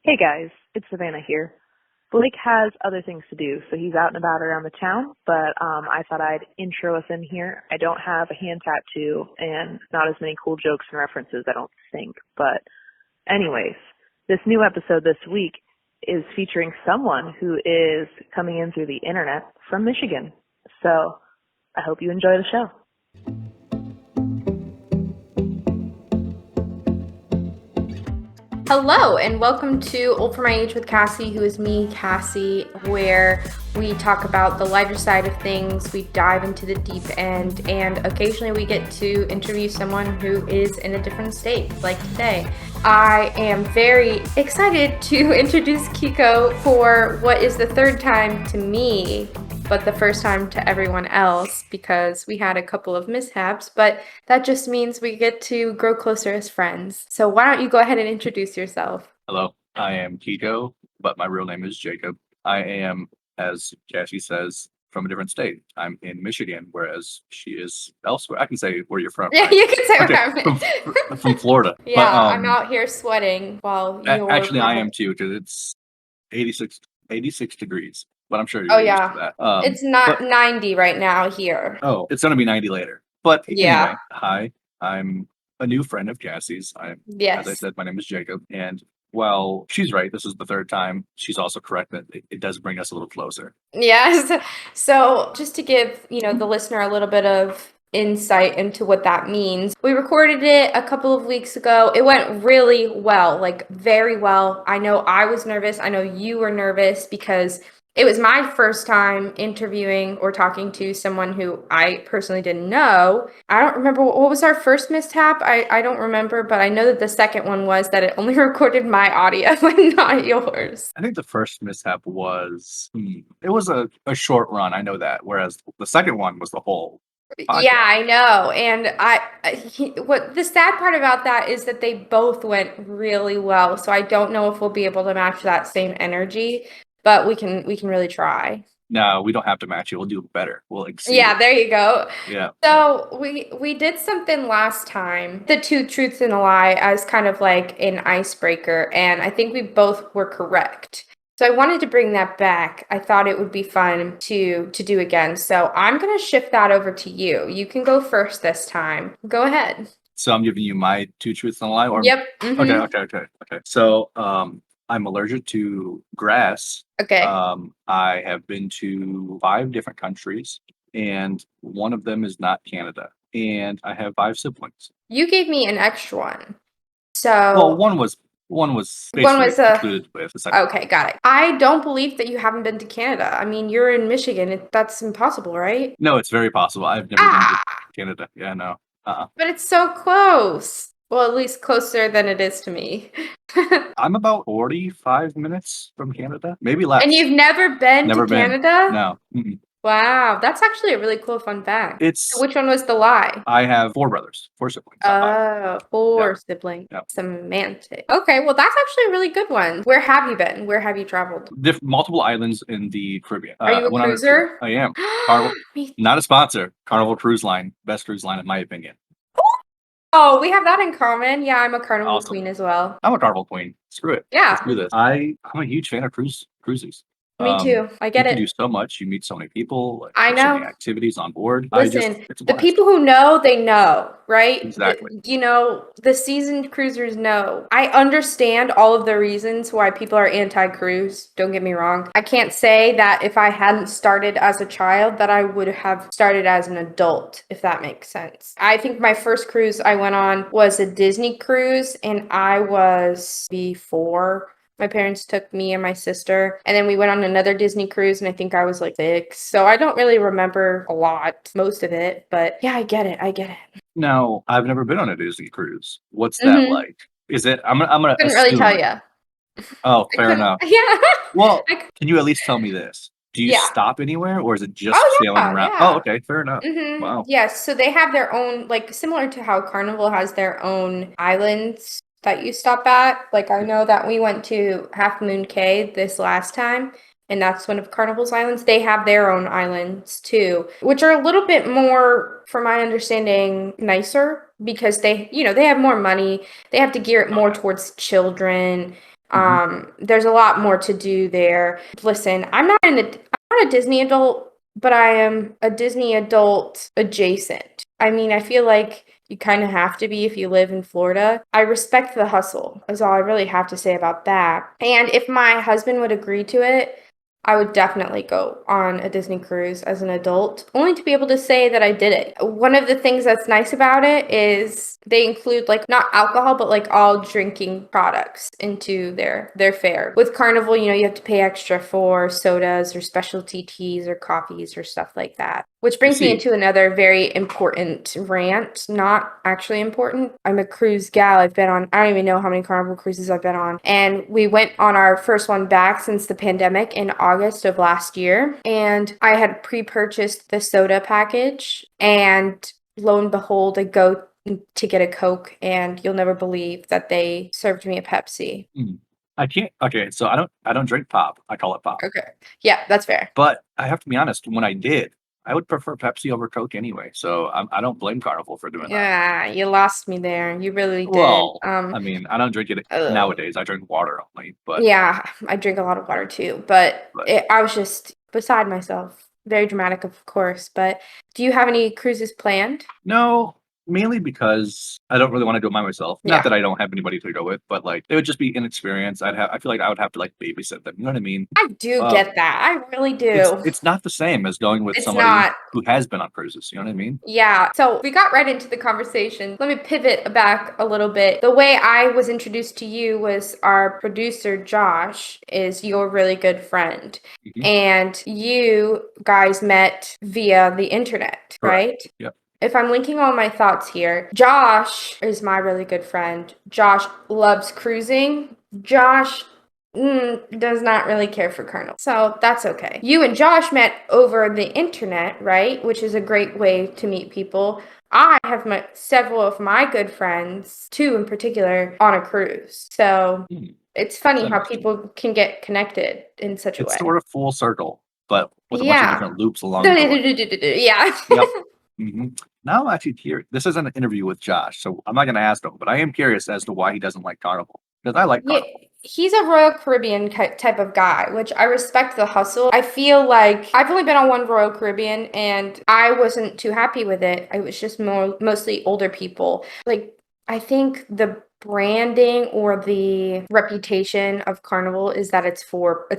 Hey guys, it's Savannah here. Blake has other things to do, so he's out and about around the town, but I thought I'd intro us in here. I don't have a hand tattoo and not as many cool jokes and references, I don't think. But anyways, this new episode this week is featuring someone who is coming in through the internet from Michigan. So I hope you enjoy the show. Hello, and welcome to Old for My Age with Cassie, who is me, Cassie, where we talk about the lighter side of things, we dive into the deep end, and occasionally we get to interview someone who is in a different state, like today. I am very excited to introduce Kiko for what is the third time to me, but the first time to everyone else, because we had a couple of mishaps, but that just means we get to grow closer as friends. So why don't you go ahead and introduce yourself? Hello, I am Kiko, but my real name is Jacob. I am, as Cassie says, from a different state. I'm in Michigan, whereas she is elsewhere. I can say where you're from. Yeah, right? you can say where I'm from Florida. Yeah, but, I'm out here sweating while you're... Actually, I am too, because it's 86 degrees. But I'm sure you're Oh, used yeah. to that. It's not 90 right now here. Oh, it's going to be 90 later. But Yeah. anyway, hi. I'm a new friend of Cassie's. Yes. As I said, my name is Jacob. And while she's right, this is the third time, she's also correct that it does bring us a little closer. Yes. So just to give, the listener a little bit of insight into what that means. We recorded it a couple of weeks ago. It went really well, like very well. I know I was nervous. I know you were nervous because it was my first time interviewing or talking to someone who I personally didn't know. I don't remember what was our first mishap. I don't remember, but I know that the second one was that it only recorded my audio and not yours. I think the first mishap was, it was a short run. I know that. Whereas the second one was the whole podcast. Yeah, I know. And what the sad part about that is that they both went really well. So I don't know if we'll be able to match that same energy. But we can really try. No, we don't have to match it. We'll do better. We'll exceed. Yeah, there you go. Yeah. So we did something last time, the two truths and a lie, as kind of like an icebreaker, and I think we both were correct. So I wanted to bring that back. I thought it would be fun to do again. So I'm gonna shift that over to you. You can go first this time. Go ahead. So I'm giving you my two truths and a lie, or Yep. Mm-hmm. Okay. So I'm allergic to grass. Okay. I have been to 5 different countries, and one of them is not Canada. And I have 5 siblings. You gave me an extra one. So Well, one was basically included with the second. Okay, got it. I don't believe that you haven't been to Canada. I mean, you're in Michigan. That's impossible, right? No, it's very possible. I've never been to Canada. Yeah, no. But it's so close. Well, at least closer than it is to me. I'm about 45 minutes from Canada, maybe less. And you've never been to Canada? No. Mm-mm. Wow, that's actually a really cool fun fact. So which one was the lie? I have 4 brothers, 4 siblings. Oh, 4 Yep. siblings. Yep. Semantic. Okay, well, that's actually a really good one. Where have you been? Where have you traveled? Multiple islands in the Caribbean. Are you a cruiser? I am. Carnival, not a sponsor. Carnival Cruise Line, best cruise line in my opinion. Oh, we have that in common. Yeah, I'm a Carnival Awesome. Queen as well. I'm a Carnival Queen. Screw it. Yeah. Let's do this. I'm a huge fan of cruises. Me too. I get you it. can do so much. You meet so many people. Like, I there's so know. many activities on board. Listen, it's a the blast. people who know, they know, right? Exactly. The seasoned cruisers know. I understand all of the reasons why people are anti-cruise. Don't get me wrong. I can't say that if I hadn't started as a child that I would have started as an adult, if that makes sense. I think my first cruise I went on was a Disney cruise, and I was before. My parents took me and my sister, and then we went on another Disney cruise, and I think I was like 6. So I don't really remember a lot, most of it, but yeah, I get it. Now, I've never been on a Disney cruise. What's that like? Is it? I'm gonna. Couldn't really tell you. Oh, fair enough. Yeah. Well, can you at least tell me this? Do you stop anywhere, or is it just sailing around? Yeah. Oh, okay, fair enough. Mm-hmm. Wow. Yes, so they have their own, like similar to how Carnival has their own islands that you stop at. Like I know that we went to Half Moon Cay this last time, and that's one of Carnival's islands. They have their own islands too, which are a little bit more, from my understanding, nicer because they have more money. They have to gear it more towards children. There's a lot more to do there. Listen, I'm not a Disney adult, but I am a Disney adult adjacent. I mean, I feel like you kind of have to be if you live in Florida. I respect the hustle, is all I really have to say about that. And if my husband would agree to it, I would definitely go on a Disney cruise as an adult, only to be able to say that I did it. One of the things that's nice about it is they include like not alcohol, but like all drinking products into their fare. With Carnival, you have to pay extra for sodas or specialty teas or coffees or stuff like that. Which brings me into another very important rant. Not actually important. I'm a cruise gal. I don't even know how many Carnival cruises I've been on. And we went on our first one back since the pandemic in August of last year. And I had pre-purchased the soda package. And lo and behold, I go to get a Coke. And you'll never believe that they served me a Pepsi. I can't. Okay, so I don't drink pop. I call it pop. Okay. Yeah, that's fair. But I have to be honest, when I did, I would prefer Pepsi over Coke anyway. So I don't blame Carnival for doing that. Yeah, you lost me there. You really did. Well, I mean, I don't drink it nowadays. I drink water only. But yeah, I drink a lot of water too. But I was just beside myself. Very dramatic, of course. But do you have any cruises planned? No, mainly because I don't really want to do it by myself. Yeah. Not that I don't have anybody to go with, but like it would just be inexperienced. I feel like I would have to like babysit them. You know what I mean? I do get that. I really do. It's not the same as going with It's somebody not. who has been on cruises. You know what I mean? Yeah. So we got right into the conversation. Let me pivot back a little bit. The way I was introduced to you was our producer, Josh, is your really good friend. Mhm. And you guys met via the internet, right? Yep. If I'm linking all my thoughts here, Josh is my really good friend. Josh loves cruising. Josh does not really care for Carnival. So that's okay. You and Josh met over the internet, right? Which is a great way to meet people. I have met several of my good friends, two in particular, on a cruise. So it's funny how people can get connected in such a way. It's sort of full circle, but with a bunch of different loops along the way. Yeah. Yep. Now I'm actually curious. This isn't an interview with Josh, so I'm not going to ask him, but I am curious as to why he doesn't like Carnival. Because I like Carnival. He's a Royal Caribbean type of guy, which I respect the hustle. I feel like I've only been on one Royal Caribbean and I wasn't too happy with it. I was just mostly older people. Like, I think the branding or the reputation of Carnival is that it's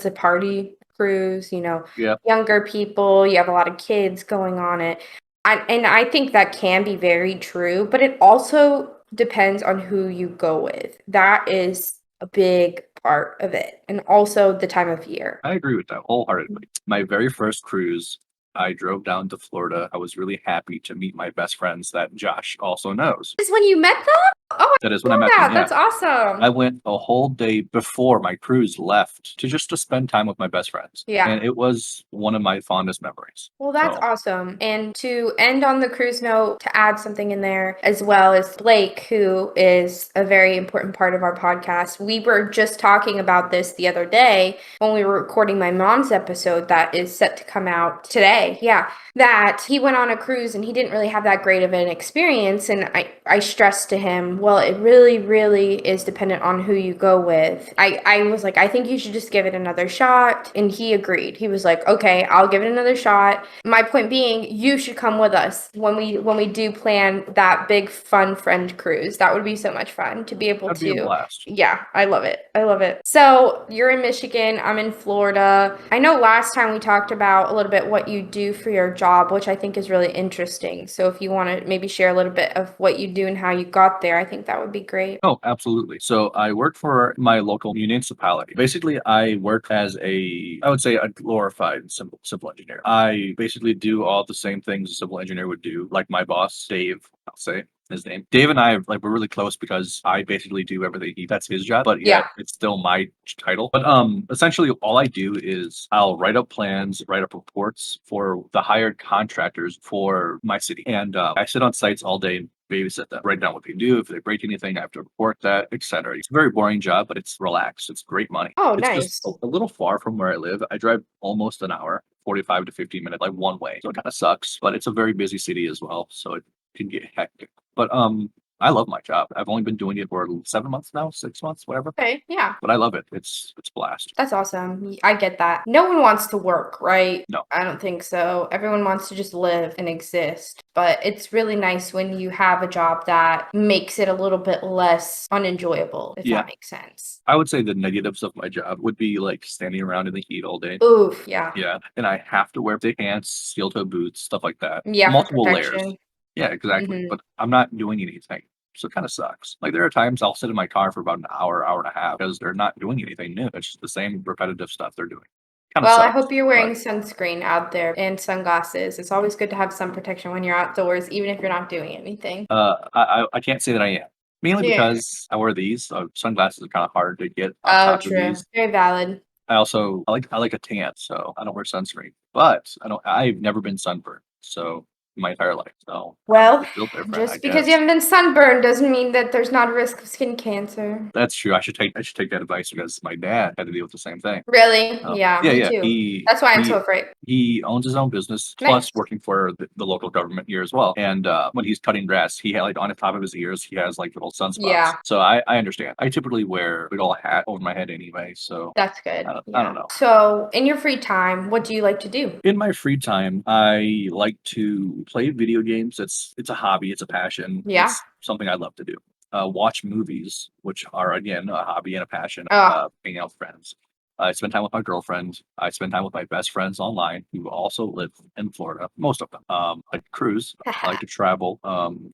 a party cruise, younger people, you have a lot of kids going on it. And I think that can be very true, but it also depends on who you go with. That is a big part of it. And also the time of year. I agree with that wholeheartedly. My very first cruise, I drove down to Florida. I was really happy to meet my best friends that Josh also knows. Is when you met them? Oh, that is when I met them. Yeah. That's awesome. I went a whole day before my cruise left to spend time with my best friends. Yeah. And it was one of my fondest memories. Well, that's awesome. And to end on the cruise note, to add something in there, as well as Blake, who is a very important part of our podcast. We were just talking about this the other day when we were recording my mom's episode that is set to come out today. Yeah. That he went on a cruise and he didn't really have that great of an experience. And I stressed to him, well, it really, really is dependent on who you go with. I was like, I think you should just give it another shot. And he agreed. He was like, okay, I'll give it another shot. My point being, you should come with us when we do plan that big fun friend cruise. That would be so much fun to be able That'd be a blast. Yeah, I love it. I love it. So you're in Michigan. I'm in Florida. I know last time we talked about a little bit what you do for your job, which I think is really interesting. So if you want to maybe share a little bit of what you do and how you got there, I think that would be great. Oh, absolutely. So I work for my local municipality. Basically, I work as I would say a glorified civil engineer. I basically do all the same things a civil engineer would do. Like my boss, Dave, I'll say his name. Dave and I we're really close because I basically do everything. That's his job, but yeah, it's still my title. But essentially all I do is I'll write up plans, write up reports for the hired contractors for my city. And I sit on sites all day and babysit them, write down what they do. If they break anything, I have to report that, etc. It's a very boring job, but it's relaxed. It's great money. Oh, it's nice. Just a little far from where I live. I drive almost an hour, 45 to 50 minutes, like one way. So it kind of sucks, but it's a very busy city as well. So it can get hectic. But I love my job. I've only been doing it for 7 months now, 6 months, whatever. Okay, yeah. But I love it. It's a blast. That's awesome. I get that. No one wants to work, right? No. I don't think so. Everyone wants to just live and exist. But it's really nice when you have a job that makes it a little bit less unenjoyable, if Yeah. that makes sense. I would say the negatives of my job would be like standing around in the heat all day. Oof, yeah. Yeah. And I have to wear thick pants, steel toe boots, stuff like that. Yeah, for Multiple layers. protection. Yeah, exactly. Mhm. But I'm not doing anything. So it kind of sucks. Like there are times I'll sit in my car for about an hour, hour and a half because they're not doing anything new. It's just the same repetitive stuff they're doing. Kind of Well, I sucks. hope you're But wearing sunscreen out there and sunglasses. It's always good to have sun protection when you're outdoors, even if you're not doing anything. I can't say that I am. Mainly Yeah. because I wear these. Sunglasses are kind of hard to get on Oh, top of true. these. Very valid. I like a tan, so I don't wear sunscreen. But I've never been sunburned, so my entire life. So I'm Well, just built different, I just because you guess. haven't been sunburned doesn't mean that there's not a risk of skin cancer. That's true. I should take that advice because my dad had to deal with the same thing. Really? Yeah, Yeah, me yeah. too. He That's why I'm so he afraid. he owns his own business, Nice. plus working for the local government here as well. And when he's cutting grass, he had like on the top of his ears, he has like little sunspots. Yeah, So I understand. I typically wear a big old hat over my head anyway. So that's good. I don't Yeah. know. So, in your free time, what do you like to do? In my free time, I like to play video games. It's a hobby. It's a passion. Yeah. It's something I love to do. Watch movies, which are again a hobby and a passion. Oh, Hanging out with friends. I spend time with my girlfriend. I spend time with my best friends online who also live in Florida. Most of them. I like to cruise. I like to travel.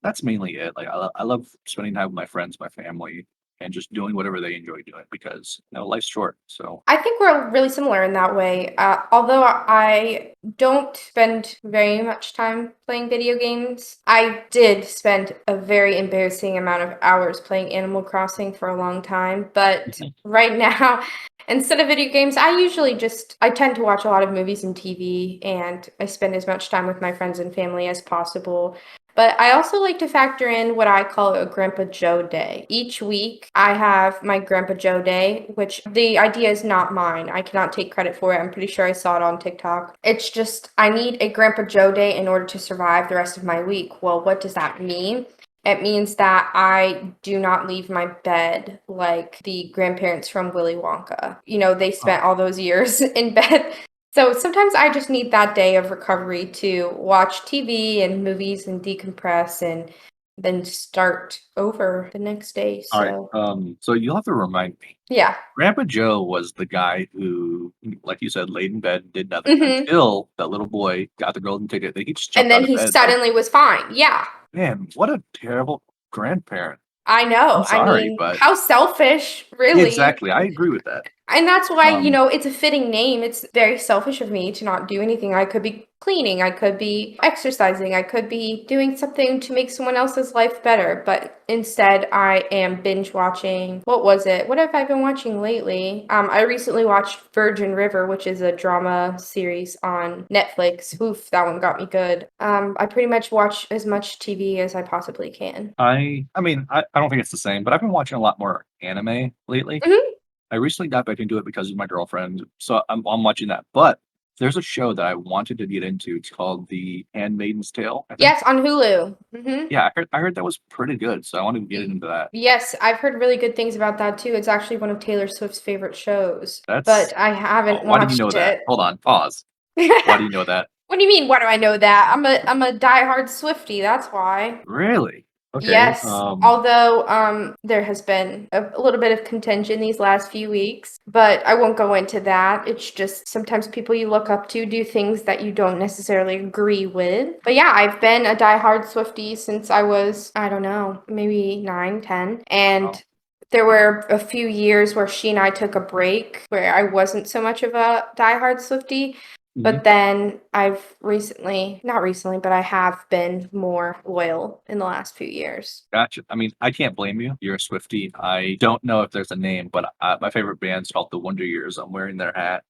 That's mainly it. Like I love spending time with my friends, my family, and just doing whatever they enjoy doing because life's short. So I think we're really similar in that way. Although I don't spend very much time playing video games, I did spend a very embarrassing amount of hours playing Animal Crossing for a long time. But right now, instead of video games, I tend to watch a lot of movies and TV, and I spend as much time with my friends and family as possible. But I also like to factor in what I call a Grandpa Joe day. Each week, I have my Grandpa Joe day, which the idea is not mine. I cannot take credit for it. I'm pretty sure I saw it on TikTok. It's just, I need a Grandpa Joe day in order to survive the rest of my week. Well, what does that mean? It means that I do not leave my bed like the grandparents from Willy Wonka. They spent all those years in bed. So sometimes I just need that day of recovery to watch TV and movies and decompress and then start over the next day. all right. So, So you'll have to remind me. yeah. Grandpa Joe was the guy who, like you said, laid in bed, did nothing hmm until that little boy got the golden ticket. He just And jumped out then of he bed. Like, suddenly was fine. Yeah. man, what a terrible grandparent. I I'm know. I sorry, mean, but how selfish, really. exactly. I agree with that. And that's why, Um, it's a fitting name. It's very selfish of me to not do anything. I could be cleaning, I could be exercising, I could be doing something to make someone else's life better. But instead, I am binge watching. What was it? What have I been watching lately? I recently watched Virgin River, which is a drama series on Netflix. Oof, that one got me good. I pretty much watch as much TV as I possibly can. I don't think it's the same, but I've been watching a lot more anime lately. hmm I recently got back into it because of my girlfriend, so I'm watching that. But there's a show that I wanted to get into. It's called The Handmaid's Tale, I think. Yes, on Hulu. Yeah, I heard that was pretty good, so I wanted to get into that. Yes, I've heard really good things about that too. It's actually one of Taylor Swift's favorite shows, That's but I haven't Why do you know watched that? it. Hold on, pause. Why do you know that? What do you mean? Why do I know that? I'm a diehard Swiftie. That's why. Really? Okay. Yes, although there has been a little bit of contention these last few weeks, but I won't go into that. It's just sometimes people you look up to do things that you don't necessarily agree with. But yeah, I've been a diehard Swiftie since I was, I don't know, maybe 9, 10, Oh, and there were a few years where she and I took a break where I wasn't so much of a diehard Swiftie. mhm. But then not recently, but I have been more loyal in the last few years. Gotcha. I mean, I can't blame you. You're a Swiftie. I don't know if there's a name, but my favorite band's called The Wonder Years. I'm wearing their hat.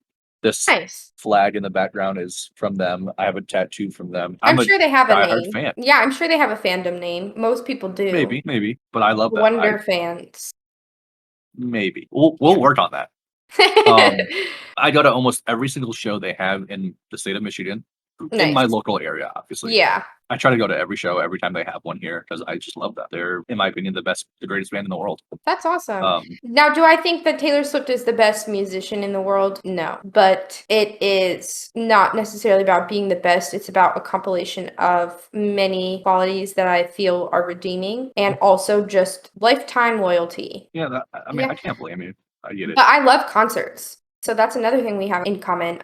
This Nice. flag in the background is from them. I have a tattoo from them. I'm I'm a sure they have a diehard name. fan. Yeah, I'm sure they have a fandom name. Most people do. Maybe, but I love them. Wonder fans. Maybe we'll work on that. Um, I go to almost every single show they have in the state of Michigan. in my Nice. local area, obviously. Yeah. I try to go to every show every time they have one here because I just love that. They're, in my opinion, the greatest band in the world. That's awesome. Um, Now, do I think that Taylor Swift is the best musician in the world? No. But it is not necessarily about being the best. It's about a compilation of many qualities that I feel are redeeming and also just lifetime loyalty. yeah, I mean, Yeah. I can't blame you. I get it. But I love concerts. So that's another thing we have in common.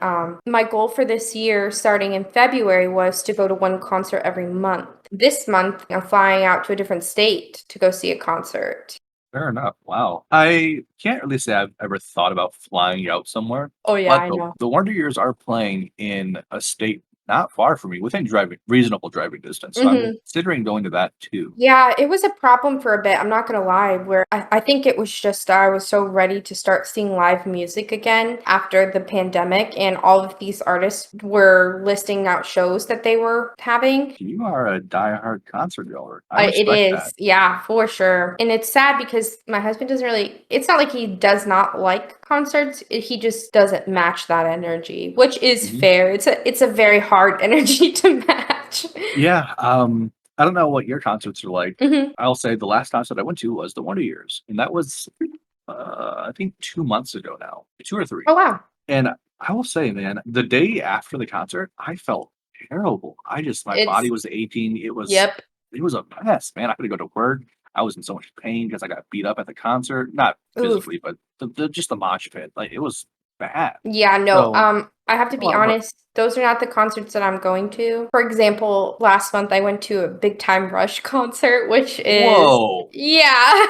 My goal for this year, starting in February, was to go to one concert every month. This month, I'm flying out to a different state to go see a concert. Fair enough. Wow. I can't really say I've ever thought about flying out somewhere, Oh, yeah, but I know. the Wonder Years are playing in a state not far from me, within reasonable driving distance. So I'm considering going to that too. Yeah, it was a problem for a bit. I'm not gonna lie, where I think it was just I was so ready to start seeing live music again after the pandemic, and all of these artists were listing out shows that they were having. You are a diehard concert goer. I It respect is, that. yeah, for sure. And it's sad because my husband doesn't really, it's not like he does not like concerts. He just doesn't match that energy, which is Mhm. fair. It's a very hard energy to match. Yeah. I don't know what your concerts are like. Mhm. I'll say the last concert I went to was the Wonder Years, and that was I think 2 months ago now, 2 or 3. Oh, wow. And I will say, man, the day after the concert, I felt terrible. My body It's, was aching. yep. It was a mess, man. I had to go to work. I was in so much pain because I got beat up at the concert. Not Oof. physically, but just the mosh pit. Like, it was bad. Yeah, no, So, I have to a be lot of work. honest, those are not the concerts that I'm going to. For example, last month I went to a Big Time Rush concert, which is, Whoa. yeah,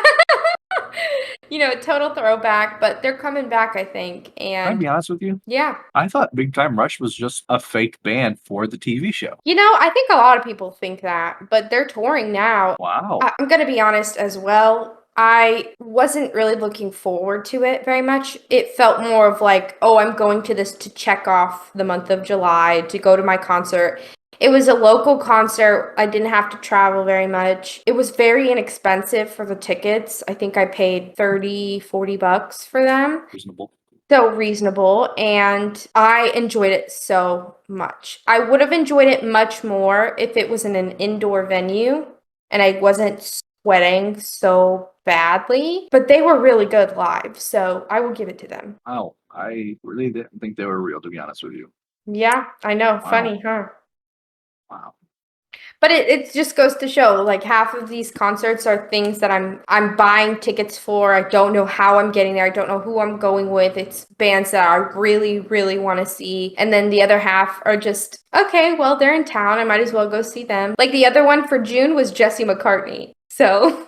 total throwback, but they're coming back, I think. Can I And be honest with you? yeah, I thought Big Time Rush was just a fake band for the TV show. I think a lot of people think that, but they're touring now. Wow. I'm going to be honest as well. I wasn't really looking forward to it very much. It felt more of like, oh, I'm going to this to check off the month of July, to go to my concert. It was a local concert. I didn't have to travel very much. It was very inexpensive for the tickets. I think I paid 30, $40 for them. Reasonable. So reasonable, and I enjoyed it so much. I would have enjoyed it much more if it was in an indoor venue and I wasn't sweating so badly, but they were really good live, so I will give it to them. Wow. I really didn't think they were real, to be honest with you. Yeah, I know. Wow. Funny, huh? Wow. But it just goes to show, like, half of these concerts are things that I'm buying tickets for. I don't know how I'm getting there. I don't know who I'm going with. It's bands that I really, really want to see. And then the other half are just, okay, well, they're in town. I might as well go see them. Like the other one for June was Jesse McCartney. So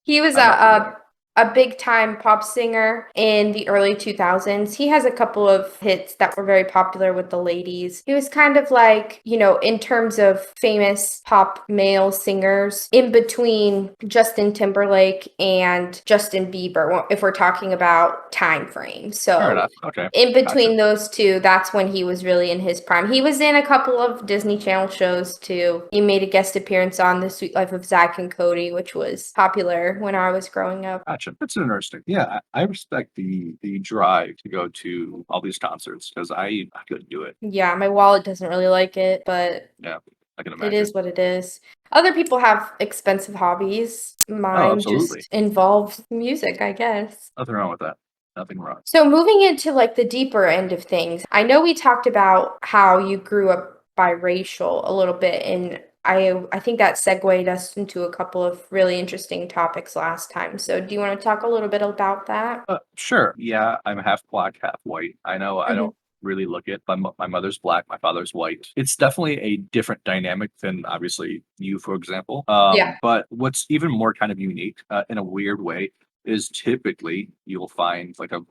he was I'm not familiar. a big time pop singer in the early 2000s. He has a couple of hits that were very popular with the ladies. He was kind of like, in terms of famous pop male singers, in between Justin Timberlake and Justin Bieber, if we're talking about time frame. Fair So enough. Okay. in between Gotcha. those two, that's when he was really in his prime. He was in a couple of Disney Channel shows too. He made a guest appearance on The Sweet Life of Zack and Cody, which was popular when I was growing up. Gotcha. That's interesting. Yeah, I respect the drive to go to all these concerts because I couldn't do it. Yeah, my wallet doesn't really like it, but Yeah, I can it imagine. is what it is. Other people have expensive hobbies. Oh, Mine absolutely. just involves music, I guess. Nothing wrong with that. Nothing wrong. So moving into like the deeper end of things, I know we talked about how you grew up biracial a little bit, and I think that segued us into a couple of really interesting topics last time. So do you want to talk a little bit about that? Sure. Yeah, I'm half black, half white. I know I Mhm. don't really look it. My mother's black, my father's white. It's definitely a different dynamic than obviously you, for example. Yeah. But what's even more kind of unique, in a weird way, is typically you'll find like a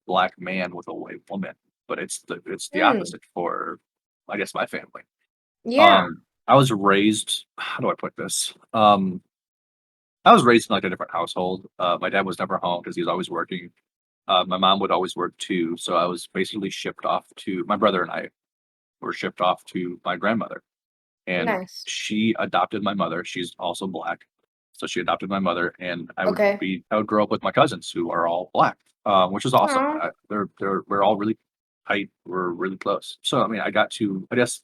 black man with a white woman, but it's the Mm, opposite for, I guess, my family. yeah. I was raised. How do I put this? I was raised in like a different household. My dad was never home because he was always working. My mom would always work too, so I was basically shipped off to my brother and I were shipped off to my grandmother, and Nice. she adopted my mother. She's also black, so she adopted my mother, and Okay. I would grow up with my cousins who are all black, which is awesome. Aw. We're all really tight. We're really close. So I mean, I got to, I guess,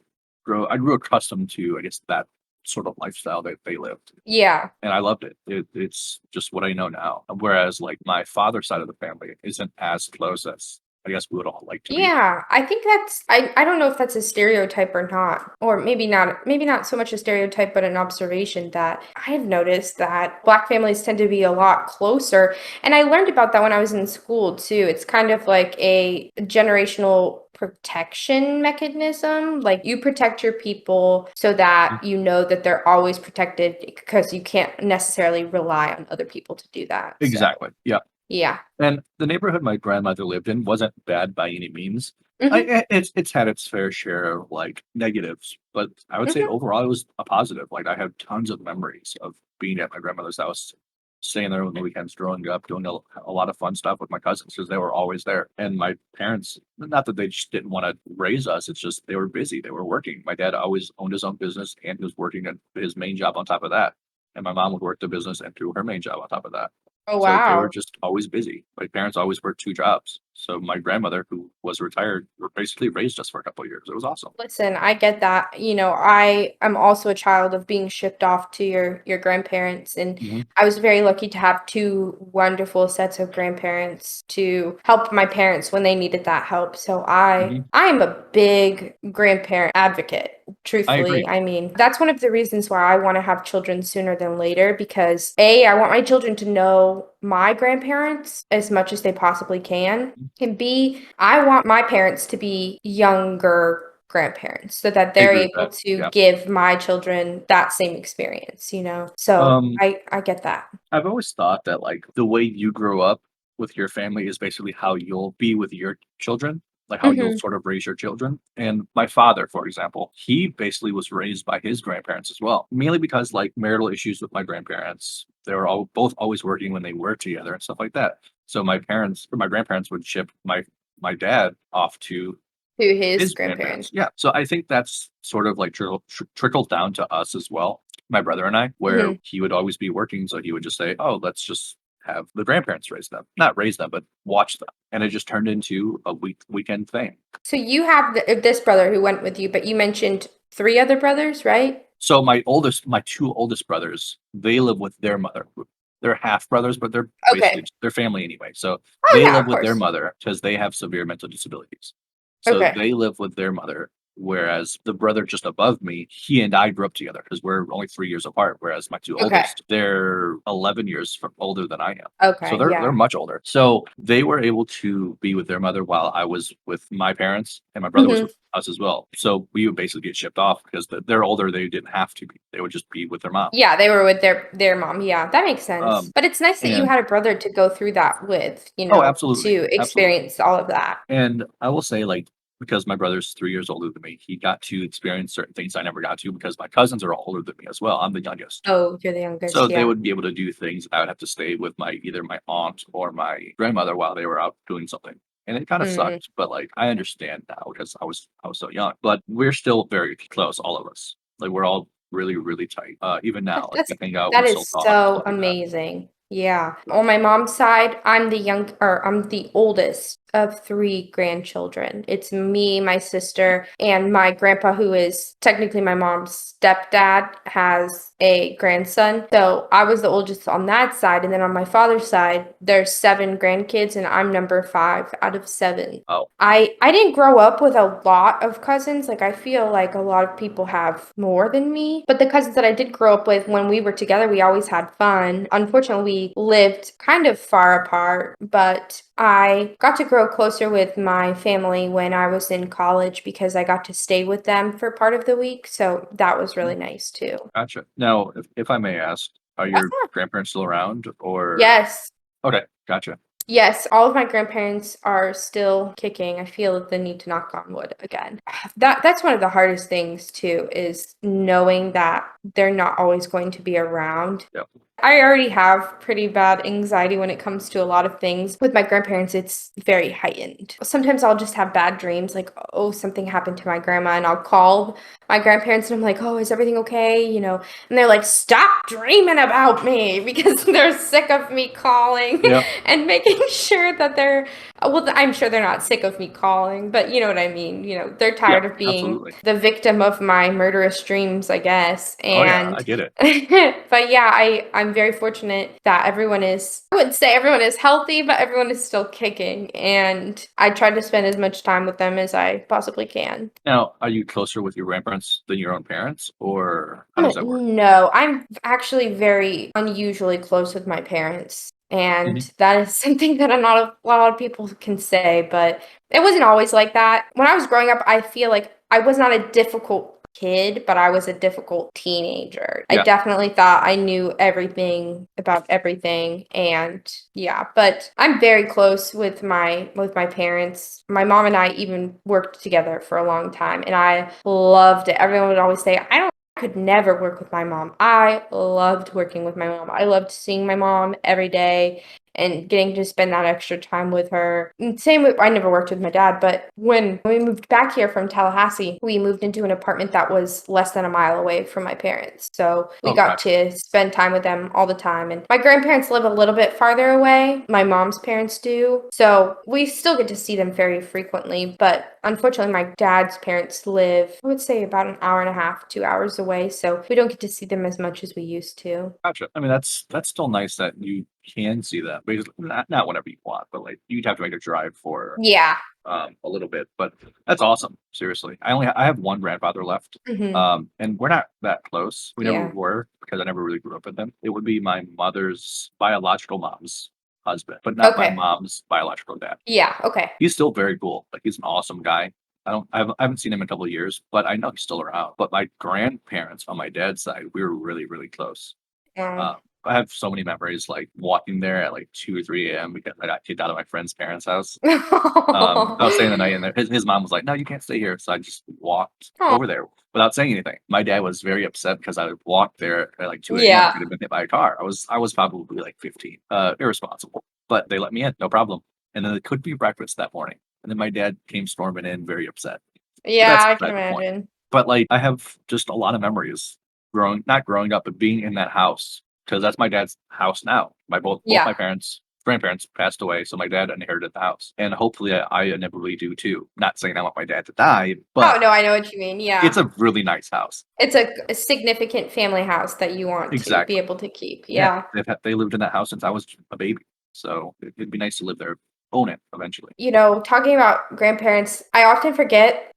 I grew accustomed to, I guess, that sort of lifestyle that they lived. Yeah. And I loved it. It's just what I know now. Whereas like my father's side of the family isn't as close as I guess we would all like to be. Yeah, I think that's I don't know if that's a stereotype or not, or maybe not so much a stereotype, but an observation that I've noticed that Black families tend to be a lot closer. And I learned about that when I was in school too. It's kind of like a generational protection mechanism. Like you protect your people so that you know that they're always protected because you can't necessarily rely on other people to do that. So, Exactly. Yeah. yeah. And the neighborhood my grandmother lived in wasn't bad by any means. Mhm, It's had its fair share of like negatives, but I would say mhm. overall it was a positive. Like I have tons of memories of being at my grandmother's house, staying there on the weekends growing up, doing a lot of fun stuff with my cousins because they were always there. And my parents, not that they just didn't want to raise us, it's just they were busy, they were working. My dad always owned his own business and he was working at his main job on top of that. And my mom would work the business and do her main job on top of that. Oh, So they were wow. just always busy. My parents always worked 2 jobs. So my grandmother, who was retired, basically raised us for a couple of years. It was awesome. Listen, I get that. I am also a child of being shipped off to your grandparents, and Mhm, I was very lucky to have two wonderful sets of grandparents to help my parents when they needed that help. So I mhm. I am a big grandparent advocate. I Truthfully, agree. I mean, that's one of the reasons why I want to have children sooner than later because A, I want my children to know my grandparents as much as they possibly can. Mhm. And B, I want my parents to be younger grandparents so that I they're agree with able that. to Yeah. give my children that same experience. So Um, I get that. I've always thought that like the way you grow up with your family is basically how you'll be with your children, like how you'll Mhm. sort of raise your children. And my father, for example, he basically was raised by his grandparents as well, mainly because like marital issues with my grandparents. They were all both always working when they were together and stuff like that. So my parents or my grandparents would ship my dad off to To his his grandparents. grandparents. Yeah. So I think that's sort of like trickled down to us as well, my brother and I, where Mhm. he would always be working. So he would just say, oh, let's just have the grandparents raise them, not raise them, but watch them. And it just turned into a weekend thing. So you have this brother who went with you, but you mentioned three other brothers, right? So my 2 oldest brothers, they live with their mother. They're half brothers, but they're basically Okay. their family anyway. So Oh they yeah, live of with their course. mother because they have severe mental disabilities. So Okay. they live with their mother, whereas the brother just above me, he and I grew up together because we're only 3 years apart. Whereas my 2 Okay. oldest, they're 11 years older than I am. So Okay. they're Yeah. much older. So they were able to be with their mother while I was with my parents, and my brother was Mhm. with us as well. So we would basically get shipped off because they're older. They didn't have to be. They would just be with their mom. Yeah, they were with their mom. Yeah, that makes sense. Um, But it's nice that you and had a brother to go through that with, oh, absolutely, to absolutely. experience all of that. And I will say, like, because my brother's 3 years older than me, he got to experience certain things I never got to because my cousins are all older than me as well. I'm the youngest. Oh, you're the So youngest. they Yeah. would be able to do things. I would have to stay with either my aunt or my grandmother while they were out doing something. And it kind of Mm. sucked, but like I understand now because I was so young. But we're still very close, all of us. Like we're all really, really tight. Even now, like That's we hang out, that we is still talk, so stuff like that. amazing. Yeah. On my mom's side, I'm the oldest of three grandchildren. It's me, my sister, and my grandpa, who is technically my mom's stepdad, has a grandson. So I was the oldest on that side. And then on my father's side, there's seven grandkids, and I'm number five out of seven. Oh, I didn't grow up with a lot of cousins. Like I feel like a lot of people have more than me. But the cousins that I did grow up with when we were together, we always had fun. Unfortunately, we lived kind of far apart, but I got to grow closer with my family when I was in college because I got to stay with them for part of the week. So that was really nice too. gotcha. Now, if I may ask, are your grandparents still around or Yes. okay, gotcha. Yes, all of my grandparents are still kicking. I feel the need to knock on wood again. That's one of the hardest things too, is knowing that they're not always going to be around. Yep. I already have pretty bad anxiety when it comes to a lot of things. With my grandparents, it's very heightened. Sometimes I'll just have bad dreams, like, oh, something happened to my grandma, and I'll call my grandparents and I'm like, oh, is everything okay? You know, and they're like, stop dreaming about me, because they're sick of me calling Yep. and making sure that they're, well, I'm sure they're not sick of me calling, but you know what I mean. You know, they're tired Yeah, of being absolutely. the victim of my murderous dreams, I guess. Oh yeah, And I get it. but yeah, I'm very fortunate that everyone is, I wouldn't say everyone is healthy, but everyone is still kicking. And I try to spend as much time with them as I possibly can. Now, are you closer with your grandparents than your own parents, or how does that work? No, I'm actually very unusually close with my parents. And Mhm. that is something that not a lot of people can say, but it wasn't always like that. When I was growing up, I feel like I was not a difficult kid, but I was a difficult teenager. I Yeah. definitely thought I knew everything about everything, and yeah, but I'm very close with my parents. My mom and I even worked together for a long time, and I loved it. Everyone would always say, I could never work with my mom. I loved working with my mom. I loved seeing my mom every day and getting to spend that extra time with her. And same with, I never worked with my dad, but when we moved back here from Tallahassee, we moved into an apartment that was less than a mile away from my parents. So we Oh, got gotcha. to spend time with them all the time. And my grandparents live a little bit farther away. My mom's parents do. So we still get to see them very frequently. But unfortunately, my dad's parents live, I would say, about an hour and a half, 2 hours away. So we don't get to see them as much as we used to. Gotcha. I mean, that's still nice that you can see that because not whenever you want, but like you'd have to make a drive for Yeah. a little bit. But that's awesome. Seriously, I have one grandfather left, Hmm. and we're not that close. We never Yeah. were because I never really grew up with them. It would be my mother's biological mom's husband, but not my Okay. mom's biological dad. Yeah. Okay. He's still very cool. Like he's an awesome guy. I haven't seen him in a couple of years, but I know he's still around. But my grandparents on my dad's side, we were really, really close. Um, I have so many memories, like walking there at like 2 or 3 a.m. because I got kicked out of my friend's parents' house. I was staying the night, and his mom was like, "No, you can't stay here." So I just walked Oh, over there without saying anything. My dad was very upset because I walked there at like 2 a.m. yeah. Could have been hit by a car. I was probably like 15, irresponsible, but they let me in, no problem. And then it could be breakfast that morning, and then my dad came storming in, very upset. But Yeah, that's I can beside the point. imagine. But like, I have just a lot of memories not growing up, but being in that house because that's my dad's house now. Both Yeah. my grandparents passed away, so my dad inherited the house, and hopefully I inevitably do too. Not saying I want my dad to die, Oh, but no, I know what you mean. it's Yeah. a really nice house. It's a significant family house that you want to be Exactly. able to keep. Yeah, Yeah. they lived in that house since I was a baby, so it'd be nice to live there, own it eventually. You know, talking about grandparents, I often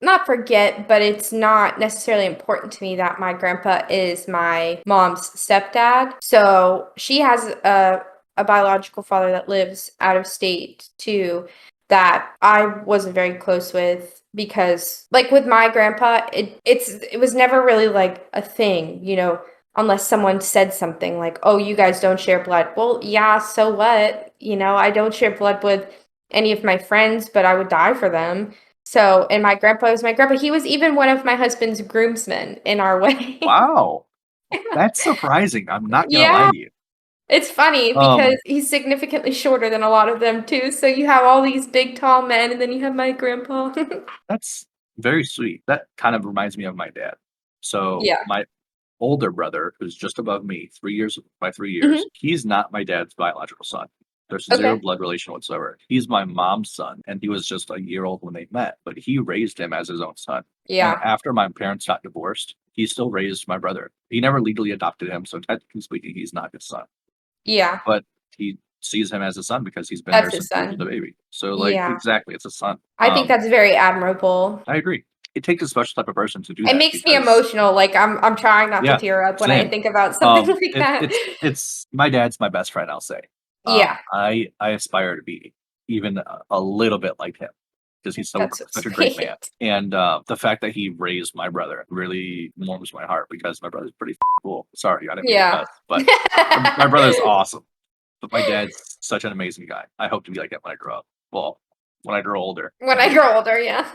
not forget, but it's not necessarily important to me that my grandpa is my mom's stepdad. So she has a biological father that lives out of state too, that I wasn't very close with because, like with my grandpa, it was never really like a thing, you know, unless someone said something like, "Oh, you guys don't share blood." Well, yeah, so what? You know, I don't share blood with any of my friends, but I would die for them. So, and my grandpa was my grandpa. He was even one of my husband's groomsmen in our wedding. Wow, that's surprising. I'm not gonna lie Yeah, to you. it's funny because Um, he's significantly shorter than a lot of them too. So you have all these big, tall men, and then you have my grandpa. that's very sweet. That kind of reminds me of my dad. So Yeah. my older brother, who's just above me 3 years by 3 years, Hmm. he's not my dad's biological son. There's zero Okay. blood relation whatsoever. He's my mom's son, and he was just a year old when they met, but he raised him as his own son. And Yeah. after my parents got divorced, he still raised my brother. He never legally adopted him, so technically speaking, he's not his son. Yeah. But he sees him as a son because he's been there That's his since he was a son. baby. So, like, Yeah. exactly, it's a son. I think that's very admirable. I agree. It takes a special type of person to do It that makes me because emotional. Like I'm trying not to yeah, tear up when I same. think about something like that. It's my dad's my best friend, I'll say. Yeah. I aspire to be even a little bit like him because he's That's so such a great man. sweet. And the fact that he raised my brother really warms my heart because my brother's pretty cool. Sorry, I didn't mean to Yeah. cuss, but my brother's awesome. But my dad's such an amazing guy. I hope to be like him when I grow up. Well, when I grow older, When I maybe. grow older, yeah.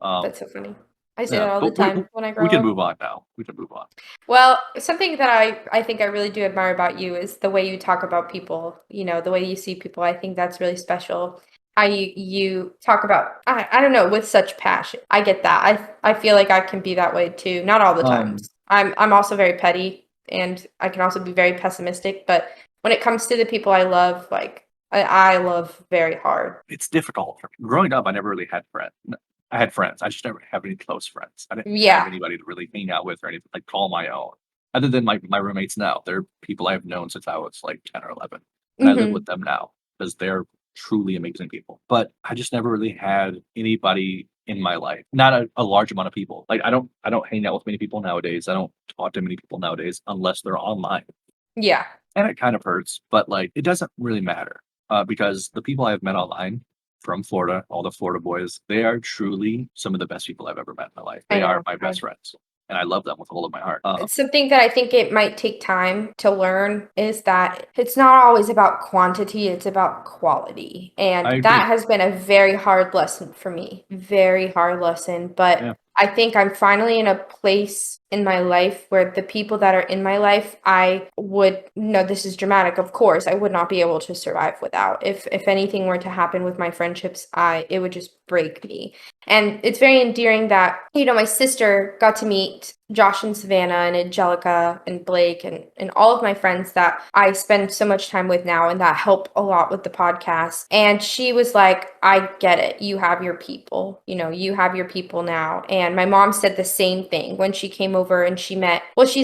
Um, That's so funny. I say that all the But time when I we grow can up. move on now. We can move on. Well, something that I think I really do admire about you is the way you talk about people, the way you see people. I think that's really special. How you talk about, I don't know, with such passion. I get that. I feel like I can be that way too. Not all the Um, times. I'm also very petty, and I can also be very pessimistic, but when it comes to the people I love, like I love very hard. it's difficult. Growing up, I never really had friends. I had friends. I just never have any close friends. I didn't have Yeah. anybody to really hang out with or anything, like call my own. Other than my roommates now, they're people I've known since I was like 10 or 11, and I live Hmm. with them now because they're truly amazing people. But I just never really had anybody in my life. Not a large amount of people. Like I don't hang out with many people nowadays. I don't talk to many people nowadays unless they're online. Yeah. And it kind of hurts, but like it doesn't really matter because the people I've met online from Florida, all the Florida boys, they are truly some of the best people I've ever met in my life. I They are know. my best friends, and I love them with all of my heart. Something that I think it might take time to learn is that it's not always about quantity, it's about quality. I And that agree. has been a very hard lesson for me. Very hard lesson. But Yeah. I think I'm finally in a place in my life where the people that are in my life, I would, no, this is dramatic, of course, I would not be able to survive without. If anything were to happen with my friendships, it would just break me. And it's very endearing that, my sister got to meet Josh and Savannah and Angelica and Blake and all of my friends that I spend so much time with now and that help a lot with the podcast. And she was like, I get it. You have your people. You have your people now. And my mom said the same thing when she came over and she's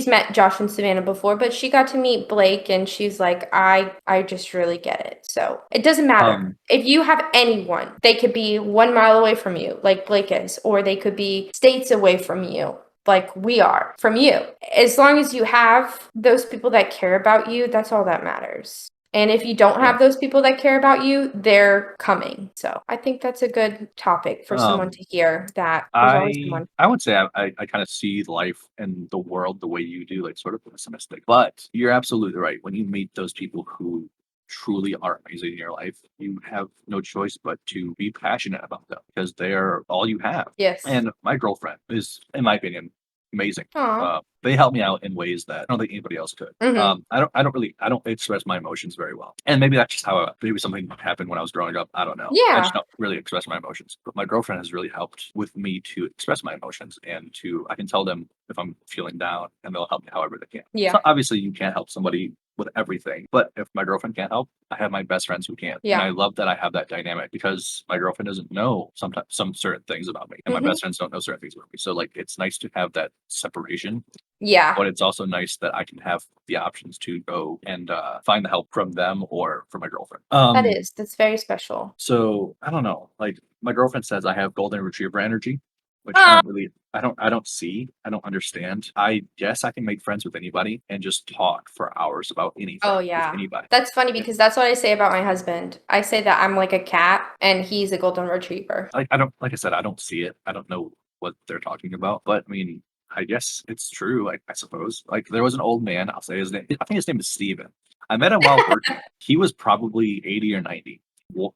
met Josh and Savannah before, but she got to meet Blake and she's like, I just really get it. So it doesn't matter. If you have anyone, they could be 1 mile away from you, like Blake is, or they could be states away from you, like we are from you. As long as you have those people that care about you, that's all that matters. And if you don't Yeah. have those people that care about you, they're coming. So I think that's a good topic for someone to hear, that there's always someone. I would say I kind of see life and the world the way you do, like sort of pessimistic. But you're absolutely right. When you meet those people who truly are amazing in your life, you have no choice but to be passionate about them because they are all you have. Yes. And my girlfriend is, in my opinion, amazing. Aw. They help me out in ways that I don't think anybody else could. Mhm. I don't express my emotions very well, and maybe that's just how maybe something happened when I was growing up. I don't know. I just Yeah. don't really express my emotions. But my girlfriend has really helped with me to express my emotions, and I can tell them if I'm feeling down, and they'll help me however they can. Yeah. So obviously, you can't help somebody with everything, but if my girlfriend can't help, I have my best friends who can, and I Yeah. love that I have that dynamic because my girlfriend doesn't know sometimes some certain things about me, and my Mhm. best friends don't know certain things about me. So like, it's nice to have that separation, Yeah. but it's also nice that I can have the options to go and find the help from them or from my girlfriend. That's very special. So I don't know. Like my girlfriend says, I have golden retriever energy, which Ah. I don't see, I don't understand. I guess I can make friends with anybody and just talk for hours about anything Oh, with yeah. anybody. That's funny because that's what I say about my husband. I say that I'm like a cat and he's a golden retriever. Like I don't, like I said, I don't see it. I don't know what they're talking about, but I mean, I guess it's true. I suppose. Like there was an old man. I'll say his name. I think his name is Steven. I met him while working. He was probably 80 or 90.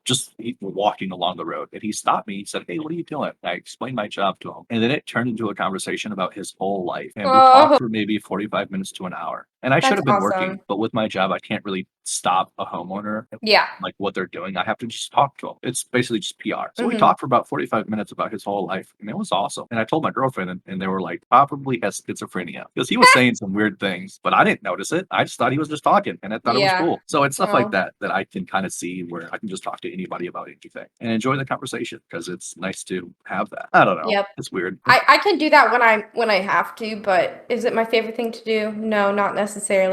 Just walking along the road, and he stopped me. He said, "Hey, what are you doing?" I explained my job to him, and then it turned into a conversation about his whole life. And we talked Oh, for maybe 45 minutes to an hour. And I should that's have been working, awesome. but with my job, I can't really stop a homeowner Yeah. like what they're doing. I have to just talk to him. It's basically just PR. So we Mhm. talked for about 45 minutes about his whole life, and it was awesome. And I told my girlfriend, and they were like, probably has schizophrenia because he was saying some weird things, but I didn't notice it. I just thought he was just talking, and I thought it was Yeah. cool. So it's stuff like Oh, that that I can kind of see where I can just talk to anybody about anything and enjoy the conversation because it's nice to have that. I don't know. yep. It's weird. I can do that when I have to, but is it my favorite thing to do? No, not necessarily.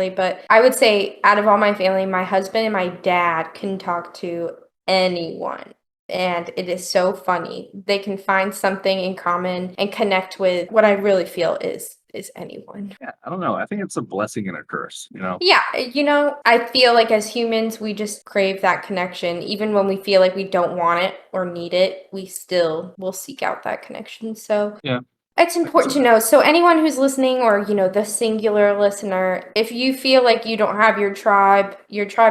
But I would say out of all my family, my husband and my dad can talk to anyone. And it is so funny. They can find something in common and connect with what I really feel is anyone. Yeah, I don't know. I think it's a blessing and a curse, you know? Yeah, I feel like as humans, we just crave that connection. Even when we feel like we don't want it or need it, we still will seek out that connection. So Yeah. It's important to know. So anyone who's listening, or the singular listener, if you feel like you don't have your tribe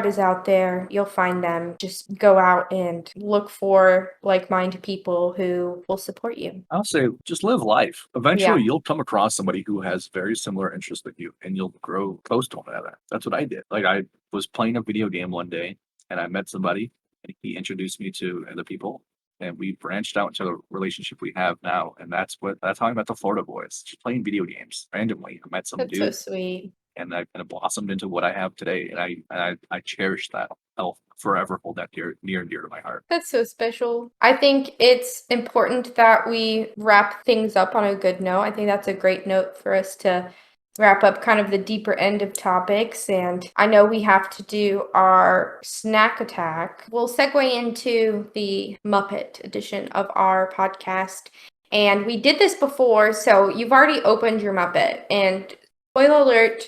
is out there. You'll find them. Just go out and look for like-minded people who will support you. I'll say just live life. Eventually Yeah. you'll come across somebody who has very similar interests with you and you'll grow close to one another. That's what I did. Like I was playing a video game one day and I met somebody and he introduced me to other people and we branched out into the relationship we have now. And that's how I met the Florida boys. Just playing video games randomly. I met some That's so dude sweet. and I kind of blossomed into what I have today. And I cherish that. I'll forever hold that near and dear to my heart. That's so special. I think it's important that we wrap things up on a good note. I think that's a great note for us to wrap up kind of the deeper end of topics. And I know we have to do our snack attack. We'll segue into the Muppet edition of our podcast. And we did this before, so you've already opened your Muppet. And spoiler alert,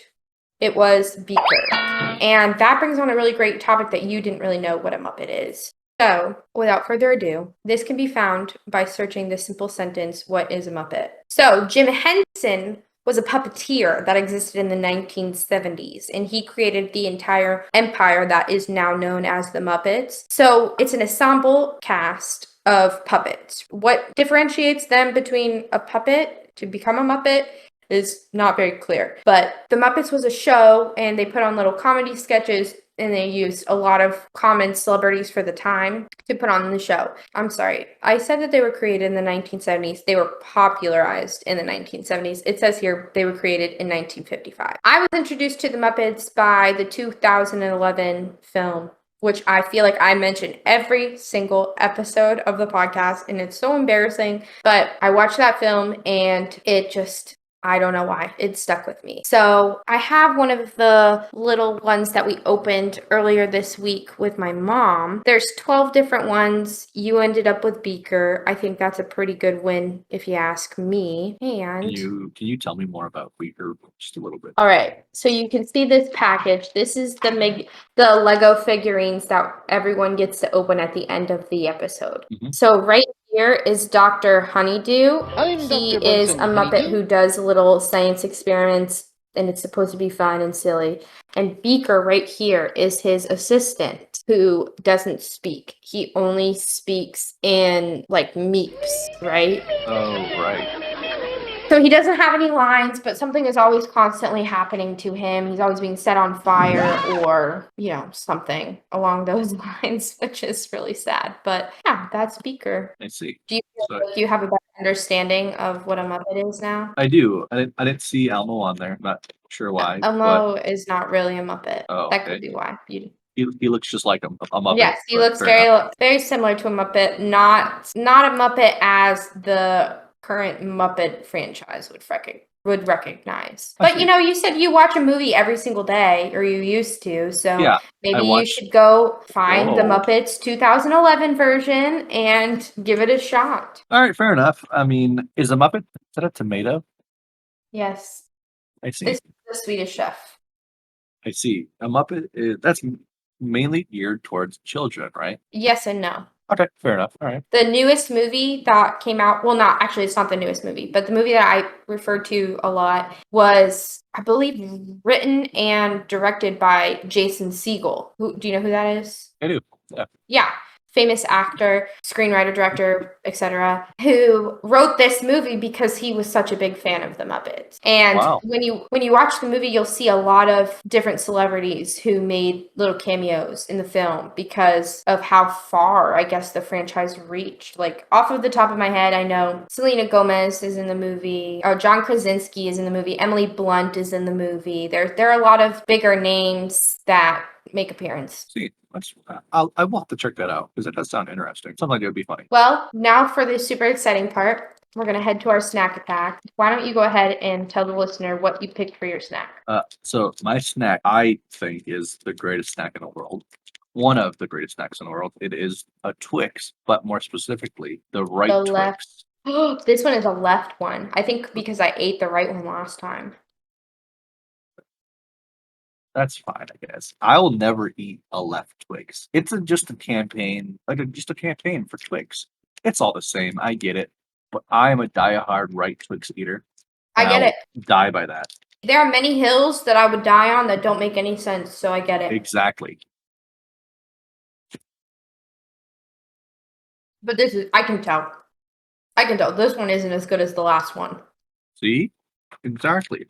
it was Beaker. And that brings on a really great topic that you didn't really know what a Muppet is. So, without further ado, this can be found by searching the simple sentence, what is a Muppet? So, Jim Henson was a puppeteer that existed in the 1970s, and he created the entire empire that is now known as the Muppets. So, it's an ensemble cast of puppets. What differentiates them between a puppet to become a Muppet is not very clear. But The Muppets was a show, and they put on little comedy sketches, and they used a lot of common celebrities for the time to put on the show. I'm sorry. I said that they were created in the 1970s. They were popularized in the 1970s. It says here they were created in 1955. I was introduced to the Muppets by the 2011 film, which I feel like I mention every single episode of the podcast, and it's so embarrassing. But I watched that film, and it just... I don't know why. It stuck with me. So I have one of the little ones that we opened earlier this week with my mom. There's 12 different ones. You ended up with Beaker. I think that's a pretty good win if you ask me. And Can you tell me more about Beaker just a little bit? All right. So you can see this package. This is the Lego figurines that everyone gets to open at the end of the episode. Mhm. So right here is Dr. Honeydew. He is a Muppet who does little science experiments, and it's supposed to be fun and silly. And Beaker right here is his assistant who doesn't speak. He only speaks in meeps, right? Oh, right. So he doesn't have any lines, but something is always constantly happening to him. He's always being set on fire or, something along those lines, which is really sad. But yeah, that's Beaker. I see. Do you feel like you have a better understanding of what a Muppet is now? I do. I didn't see Elmo on there. Not sure why. Elmo is not really a Muppet. Oh, That okay. could be why. He looks just like a Muppet. Yes, he looks very similar to a Muppet. Not a Muppet as the current Muppet franchise would recognize. But you said you watch a movie every single day, or you used to, so Yeah, maybe you should go find the Muppets 2011 version and give it a shot. All right, fair enough. I mean, is that a tomato? Yes. I see. This is the Swedish Chef. I see. A Muppet that's mainly geared towards children, right? Yes and no. Okay, fair enough. All right. The newest movie that came out, well, not actually, it's not the newest movie, but the movie that I referred to a lot was, I believe, written and directed by Jason Segel. Do you know who that is? I do. Yeah. Yeah. Famous actor, screenwriter, director, etc., who wrote this movie because he was such a big fan of the Muppets. And Wow. when you watch the movie, you'll see a lot of different celebrities who made little cameos in the film because of how far, I guess, the franchise reached. Like, off of the top of my head, I know Selena Gomez is in the movie. John Krasinski is in the movie. Emily Blunt is in the movie. There are a lot of bigger names that make appearance. See, I will have to check that out because it does sound interesting. Something like it would be funny. Well, now for the super exciting part. We're going to head to our snack attack. Why don't you go ahead and tell the listener what you picked for your snack? So my snack, I think, is the greatest snack in the world. One of the greatest snacks in the world. It is a Twix, but more specifically, the right The Twix. left. This one is a left one. I think because I ate the right one last time. That's fine, I guess. I'll never eat a left Twix. It's just a campaign, just a campaign for Twix. It's all the same. I get it. but I am a diehard right Twix eater. I get it. Die by that. There are many hills that I would die on that don't make any sense, so I get it. Exactly. But this is, I can tell. This one isn't as good as the last one. See? Exactly.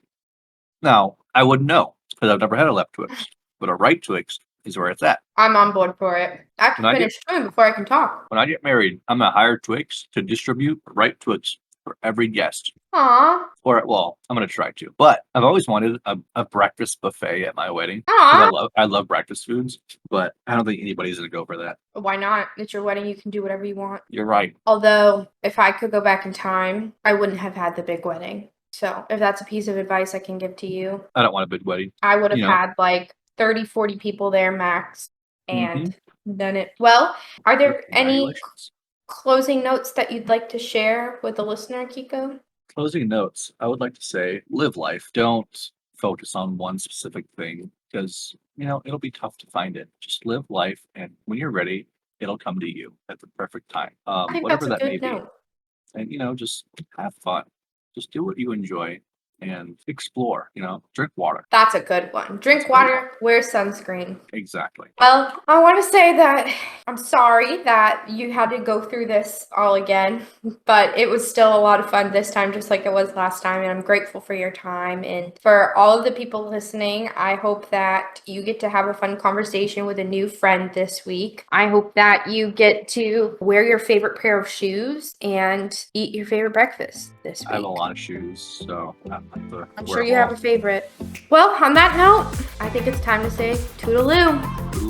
Now, I wouldn't know because I've never had a left Twix, but a right Twix is where it's at. I'm on board for it. I have to finish chewing before I can talk. When I get married, I'm gonna hire Twix to distribute right Twix for every guest. Aww. Or, well, I'm gonna try to. But I've always wanted a breakfast buffet at my wedding. Aww. I love breakfast foods, but I don't think anybody's gonna go for that. Why not? It's your wedding. You can do whatever you want. You're right. Although, if I could go back in time, I wouldn't have had the big wedding. So, if that's a piece of advice I can give to you, I don't want a big wedding. I would have had like 30, 40 people there max and done it. Well, are there any closing notes that you'd like to share with the listener, Kiko? Closing notes. I would like to say, live life. Don't focus on one specific thing because, it'll be tough to find it. Just live life. And when you're ready, it'll come to you at the perfect time. I think Whatever that's that a may good note. be. And, just have fun. Just do what you enjoy and explore, drink water. That's a good one. Drink water, wear sunscreen. Exactly. Well, I want to say that I'm sorry that you had to go through this all again, but it was still a lot of fun this time, just like it was last time. And I'm grateful for your time. And for all of the people listening, I hope that you get to have a fun conversation with a new friend this week. I hope that you get to wear your favorite pair of shoes and eat your favorite breakfast this week. I have a lot of shoes, so I'm sure you have a favorite. Well, on that note, I think it's time to say toodaloo.